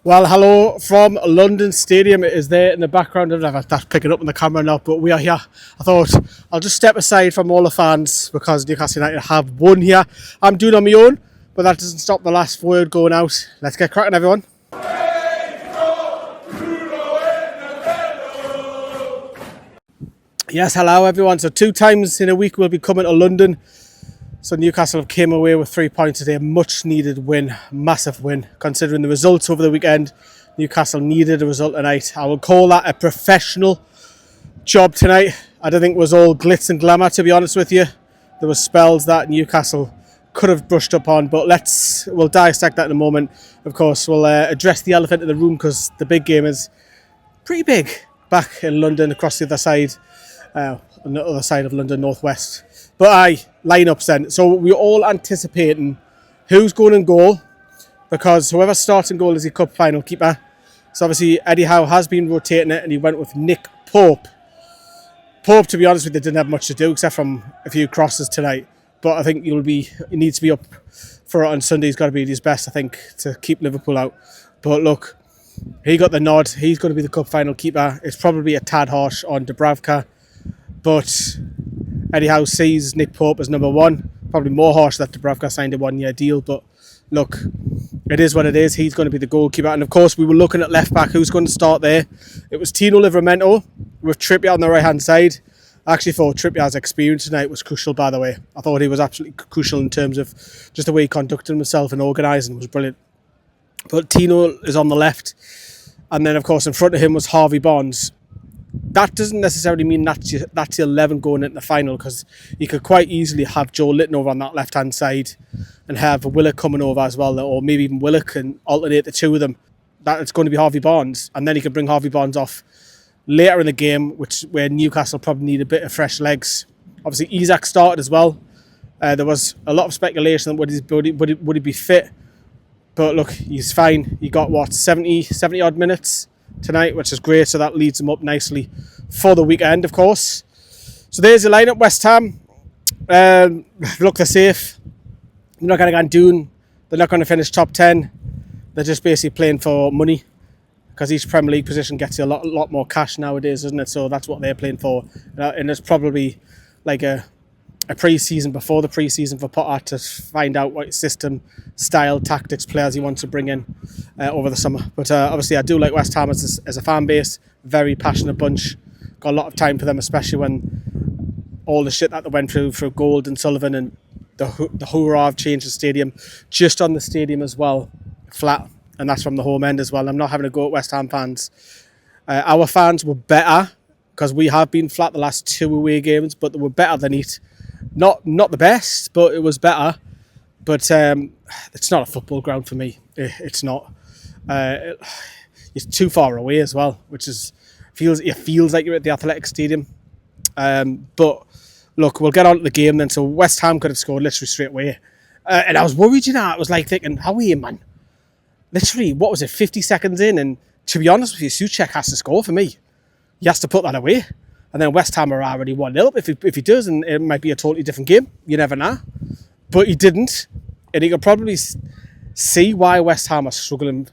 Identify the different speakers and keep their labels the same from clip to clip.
Speaker 1: Well, hello from London Stadium. It is there in the background. I don't know if that's picking up on the camera now, but we are here. I thought I'll just step aside from all the fans because Newcastle United have won here. I'm doing on my own, but that doesn't stop the last word going out. Let's get cracking, everyone. Yes, hello everyone. So 2 times in a week we'll be coming to London. So Newcastle came away with 3 points today. Much needed win, massive win. Considering the results over the weekend, Newcastle needed a result tonight. I would call that a professional job tonight. I don't think it was all glitz and glamour, to be honest with you. There were spells that Newcastle could have brushed up on, but we'll dissect that in a moment. Of course, we'll address the elephant in the room because the big game is pretty big back in London across the other side. On the other side of London, northwest. But lineups then. So we're all anticipating who's going in goal, because whoever starts in goal is the cup final keeper. So obviously Eddie Howe has been rotating it, and he went with Nick Pope. Pope, to be honest with you, didn't have much to do except from a few crosses tonight. But I think he needs to be up for it on Sunday. He's got to be at his best, I think, to keep Liverpool out. But look, he got the nod. He's going to be the cup final keeper. It's probably a tad harsh on Dubravka. But Eddie Howe sees Nick Pope as number one. Probably more harsh that Dubravka signed a 1-year deal. But look, it is what it is. He's going to be the goalkeeper. And of course, we were looking at left back. Who's going to start there? It was Tino Livramento with Trippier on the right-hand side. I actually thought Trippier's experience tonight was crucial, by the way. I thought he was absolutely crucial in terms of just the way he conducted himself and organising was brilliant. But Tino is on the left. And then, of course, in front of him was Harvey Barnes. That doesn't necessarily mean that's your 11 going into the final, because you could quite easily have Joe Litton over on that left-hand side and have Willock coming over as well, or maybe even Willock and alternate the two of them. That it's going to be Harvey Barnes, and then you could bring Harvey Barnes off later in the game, where Newcastle probably need a bit of fresh legs. Obviously, Isak started as well. There was a lot of speculation that would he be fit, but look, he's fine. He got 70 odd minutes tonight, which is great, so that leads them up nicely for the weekend, of course. So there's the lineup. West Ham, look, they're safe. They're not going to go and Toon. They're not going to finish top 10. They're just basically playing for money, because each Premier League position gets you a lot more cash nowadays, isn't it? So that's what they're playing for, and it's probably like a pre-season before the pre-season for Potter to find out what system, style, tactics, players he wants to bring in over the summer. But obviously I do like West Ham as a fan base. Very passionate bunch. Got a lot of time for them, especially when all the shit that they went through Gold and Sullivan and the hoorah of changed the stadium. Just on the stadium as well, flat. And that's from the home end as well. I'm not having a go at West Ham fans. Our fans were better, because we have been flat the last 2 away games, but they were better than it. Not the best, but it was better. But it's not a football ground for me. It's not. It's too far away as well, which feels like you're at the Athletic Stadium. But look, we'll get on to the game then. So West Ham could have scored literally straight away. And I was worried, I was like thinking, how are you, man? Literally, what was it, 50 seconds in? And to be honest with you, Soucek has to score for me. He has to put that away. And then West Ham are already 1-0. If he does, and it might be a totally different game. You never know. But he didn't. And you can probably see why West Ham are struggling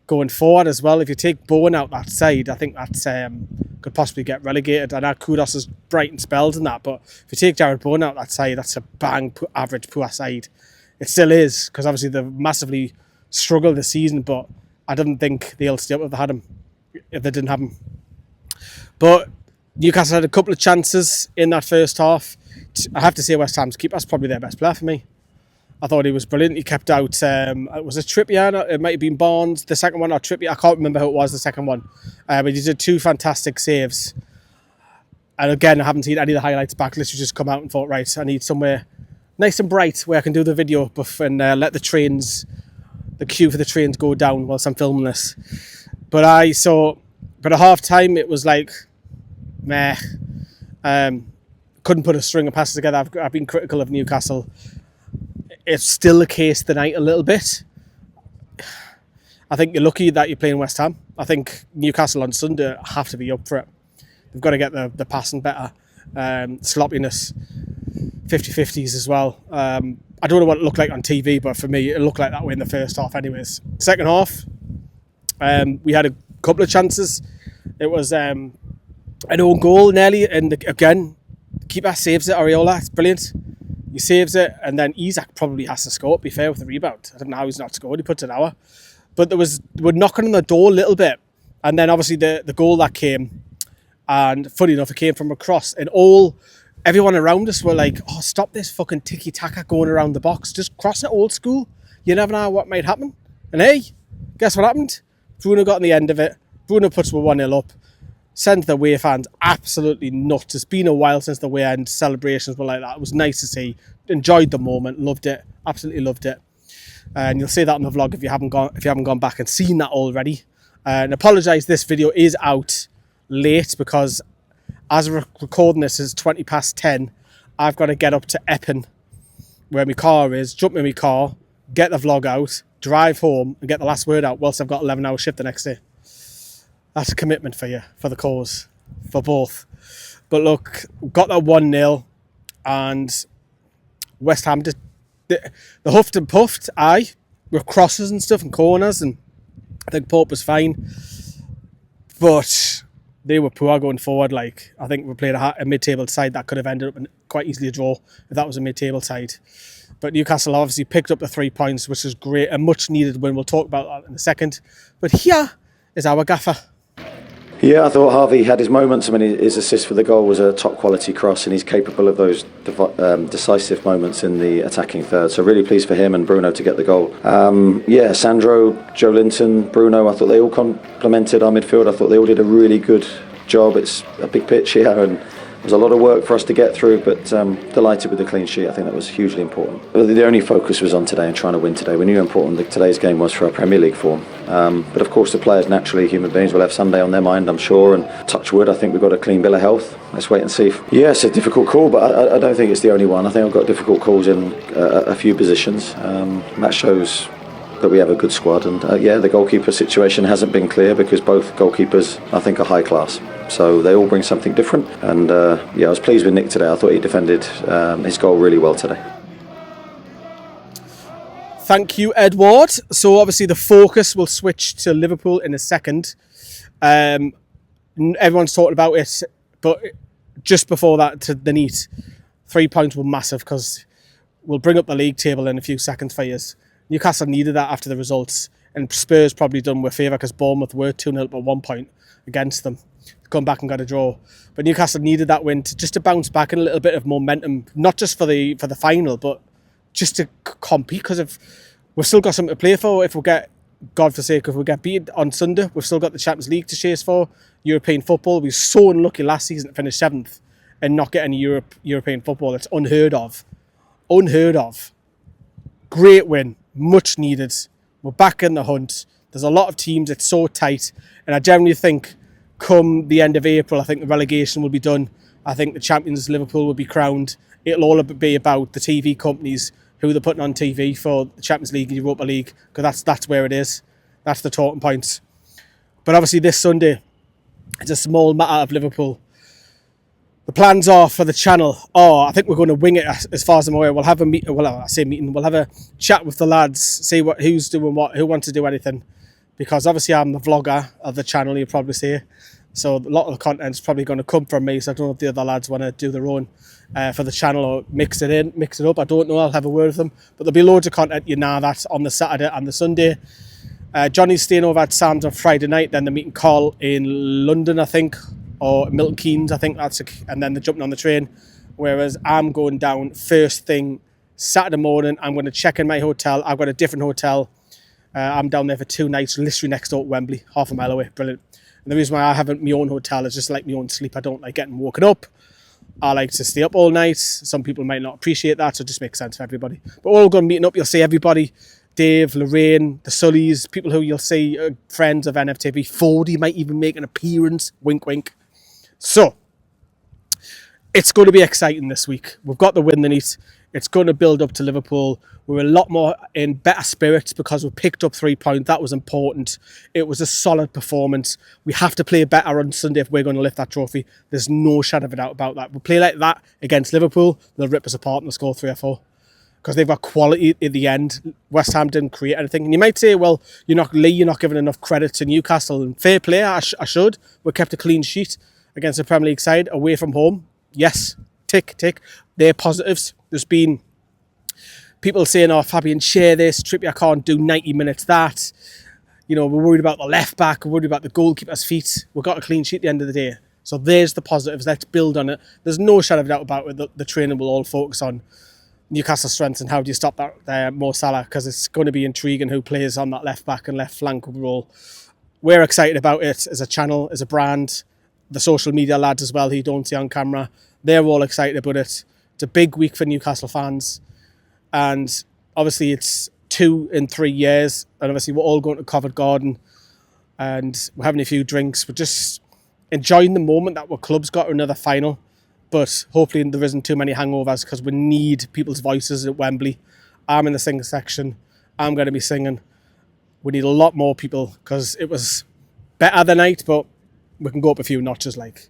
Speaker 1: going forward as well. If you take Bowen out that side, I think that could possibly get relegated. I know Kudos is bright and spells and that, but if you take Jared Bowen out that side, that's a average poor side. It still is, because obviously they've massively struggled this season, but I didn't think they'll stay up if they didn't have him. But Newcastle had a couple of chances in that first half. I have to say West Ham's keeper's probably their best player for me. I thought he was brilliant. He kept out, was it Trippier? It might have been Barnes, the second one, or Trippier. I can't remember who it was, the second one. But he did 2 fantastic saves. And again, I haven't seen any of the highlights back. Literally just come out and thought, right, I need somewhere nice and bright where I can do the video and let the queue for the trains go down whilst I'm filming this. But at half time, it was like, meh. Couldn't put a string of passes together. I've been critical of Newcastle. It's still the case tonight a little bit. I think you're lucky that you're playing West Ham. I think Newcastle on Sunday have to be up for it. They've got to get the passing better. Sloppiness, 50-50s as well. I don't know what it looked like on TV, but for me, it looked like that way in the first half anyways. Second half, We had a couple of chances. It was an own goal nearly, and again, the keeper saves it. Areola, it's brilliant. He saves it, and then Isaac probably has to score, to be fair, with the rebound. I don't know how he's not scored. He puts it out. But we're knocking on the door a little bit. And then obviously the goal that came, and funny enough, it came from a cross. And everyone around us were like, oh, stop this fucking tiki-taka going around the box. Just cross it old school. You never know what might happen. And hey, guess what happened? Bruno got on the end of it. Bruno puts the 1-0 up. Sent the away fans absolutely nuts. It's been a while since the away end celebrations were like that. It was nice to see. Enjoyed the moment. Loved it. Absolutely loved it. And you'll see that on the vlog if you haven't gone back and seen that already. And apologise, this video is out late because as we're recording this, it's 20 past 10. I've got to get up to Epping, where my car is, jump in my car, get the vlog out, drive home and get the last word out whilst I've got an 11-hour shift the next day. That's a commitment for you, for the cause, for both. But look, got that 1-0 and West Ham did the huffed and puffed, with crosses and stuff and corners, and I think Pope was fine. But they were poor going forward. Like, I think we played a mid-table side that could have ended up in quite easily a draw if that was a mid-table side. But Newcastle obviously picked up the 3 points, which is great, a much needed win. We'll talk about that in a second. But here is our gaffer.
Speaker 2: Yeah, I thought Harvey had his moments. I mean, his assist for the goal was a top quality cross, and he's capable of those decisive moments in the attacking third. So really pleased for him and Bruno to get the goal. Sandro, Joe Linton, Bruno, I thought they all complemented our midfield. I thought they all did a really good job. It's a big pitch here, and there's a lot of work for us to get through, but delighted with the clean sheet. I think that was hugely important. The only focus was on today and trying to win today. We knew how important today's game was for our Premier League form. But of course the players, naturally human beings, will have Sunday on their mind, I'm sure, and touch wood, I think we've got a clean bill of health. Let's wait and see. Yeah, it's a difficult call, but I don't think it's the only one. I think I've got difficult calls in a few positions. That shows that we have a good squad, and the goalkeeper situation hasn't been clear because both goalkeepers, I think, are high class. So they all bring something different, and I was pleased with Nick today. I thought he defended his goal really well today.
Speaker 1: Thank you, Edward. So obviously the focus will switch to Liverpool in a second. Everyone's talking about it, but just before that, to the neat, 3 points were massive because we'll bring up the league table in a few seconds for you. Newcastle needed that after the results, and Spurs probably done with favour because Bournemouth were 2-0 by 1 point against them. Come back and got a draw, but Newcastle needed that win to bounce back in a little bit of momentum, not just for the final, but just to compete, because we've still got something to play for. If we get, God forsake, if we get beat on Sunday, we've still got the Champions League to chase for. European football, we were so unlucky last season to finish 7th and not get any European football. That's unheard of. Great win, much needed. We're back in the hunt. There's a lot of teams, it's so tight, and I generally think come the end of April, I think the relegation will be done. I think the champions, Liverpool, will be crowned. It'll all be about the TV companies, who they're putting on TV for the Champions League and Europa League, because that's where it is. That's the talking points. But obviously this Sunday, it's a small matter of Liverpool. The plans are for the channel. I think we're going to wing it as far as I'm aware. We'll have a meeting. Well, I say meeting. We'll have a chat with the lads, see who's doing what, who wants to do anything. Because obviously I'm the vlogger of the channel, you'll probably say. So a lot of the content's probably going to come from me. So I don't know if the other lads want to do their own for the channel or mix it up. I don't know. I'll have a word with them. But there'll be loads of content, that's on the Saturday and the Sunday. Johnny's staying over at Sam's on Friday night. Then they're meeting Carl in London, I think, or Milton Keynes, I think and then they're jumping on the train. Whereas I'm going down first thing Saturday morning. I'm going to check in my hotel. I've got a different hotel. I'm down there for 2 nights, literally next door to Wembley, half a mile away. Brilliant. And the reason why I haven't my own hotel is just like my own sleep. I don't like getting woken up. I like to stay up all night. Some people might not appreciate that, so it just makes sense for everybody. But we're all going meeting up. You'll see everybody. Dave, Lorraine, the Sullys, people who you'll see, friends of NFTV. 40 might even make an appearance. Wink, wink. So, it's going to be exciting this week. We've got the win the neat. It's going to build up to Liverpool. We're a lot more in better spirits because we picked up 3 points. That was important. It was a solid performance. We have to play better on Sunday if we're going to lift that trophy. There's no shadow of a doubt about that. We'll play like that against Liverpool. They'll rip us apart and they'll score 3 or 4. because they've got quality at the end. West Ham didn't create anything. And you might say, well, you're not giving enough credit to Newcastle. And fair play, I should. We kept a clean sheet against the Premier League side away from home. Yes, tick. They're positives. There's been people saying, oh, Fabian, share this. Trippier can't do 90 minutes that. You know, we're worried about the left back. We're worried about the goalkeeper's feet. We've got a clean sheet at the end of the day. So there's the positives. Let's build on it. There's no shadow of doubt about it. The training will all focus on Newcastle's strengths and how do you stop that Mo Salah, because it's going to be intriguing who plays on that left back and left flank role. We're excited about it as a channel, as a brand. The social media lads as well, who you don't see on camera, they're all excited about it. It's a big week for Newcastle fans. And obviously it's 2 in 3 years. And obviously we're all going to Covent Garden and we're having a few drinks. We're just enjoying the moment that our club's got another final. But hopefully there isn't too many hangovers, because we need people's voices at Wembley. I'm in the singing section. I'm going to be singing. We need a lot more people, because it was better the night, but we can go up a few notches like.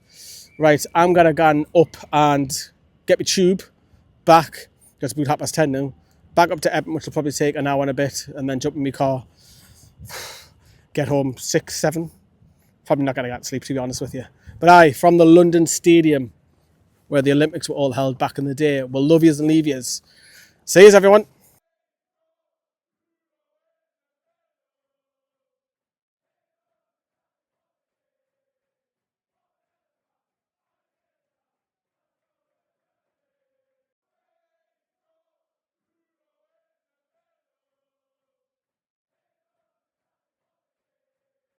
Speaker 1: Right, I'm going to go up and get my tube back, because it's about 10:30 now. Back up to Epping, which will probably take an hour and a bit, and then jump in my car. Get home 6, 7. Probably not going to get sleep, to be honest with you. But from the London Stadium, where the Olympics were all held back in the day, we'll love yous and leave yous. See yous, everyone.